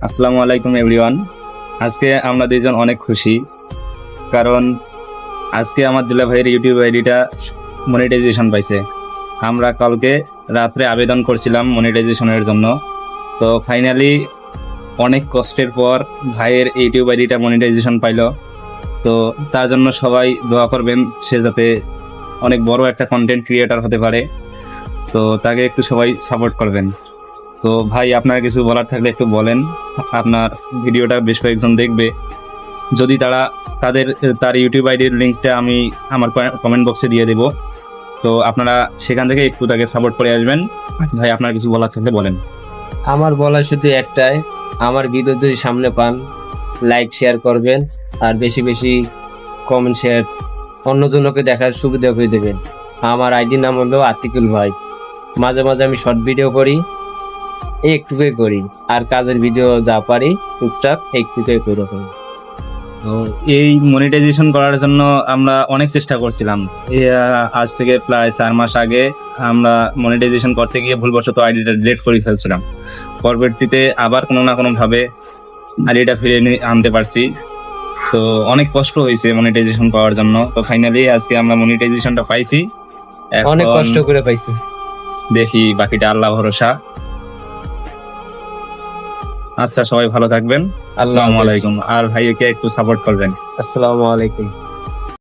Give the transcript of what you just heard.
আসসালামু আলাইকুম এভরিওয়ান। আজকে আমরা দুইজন অনেক খুশি, কারণ আজকে আমার দুলা ভাইয়ের ইউটিউব আইডিটা মনিটাইজেশন পাইছে। আমরা কালকে রাত্রে আবেদন করছিলাম মনিটাইজেশনের জন্য, তো ফাইনালি অনেক কষ্টের পর ভাইয়ের ইউটিউব আইডিটা মনিটাইজেশন পাইলো। তো তার জন্য সবাই দোয়া করবেন, সে যাতে অনেক বড় একটা কন্টেন্ট ক্রিয়েটর হতে পারে। তো তাকে একটু সবাই সাপোর্ট করবেন। তো ভাই, আপনার কিছু বলার থাকলে একটু বলেন। আপনার ভিডিওটা বেশ কয়েকজন দেখবে, যদি তার ইউটিউব আইডির লিঙ্কটা আমি আমার কমেন্ট বক্সে দিয়ে দেব, তো আপনারা সেখান থেকে একটু তাকে সাপোর্ট করে আসবেন। ভাই, আপনার কিছু বলার থাকলে বলেন। আমার বলা শুধু একটাই, আমার ভিডিও যদি সামনে পান লাইক শেয়ার করবেন, আর বেশি বেশি কমেন্ট শেয়ার অন্যজনকে দেখার সুবিধা করে দেবেন। আমার আইডির নাম হলো আতিকুল ভাই। মাঝে মাঝে আমি শর্ট ভিডিও করি, একটুকুই করি, আর কাজের ভিডিও যা পারি টুকটাক একটুকুই করে করি। তো এই মনিটাইজেশন করার জন্য আমরা অনেক চেষ্টা করছিলাম। আজ থেকে প্রায় 4 মাস আগে আমরা মনিটাইজেশন করতে গিয়ে ভুলবশত আইডিটা ডিলিট করে ফেলছিলাম। পরবর্তীতে আবার কোনো না কোনো ভাবে আইডিটা ফিরে আনতে পারছি। তো অনেক কষ্ট হয়েছে মনিটাইজেশন পাওয়ার জন্য। তো ফাইনালি আজকে আমরা মনিটাইজেশনটা পাইছি। অনেক এখন কষ্ট করে পাইছি। দেখি বাকিটা আল্লাহ ভরসা। আচ্ছা, সবাই ভালো থাকবেন। আসসালামু আলাইকুম। আর ভাইকে একটু সাপোর্ট করবেন। আসসালামু আলাইকুম।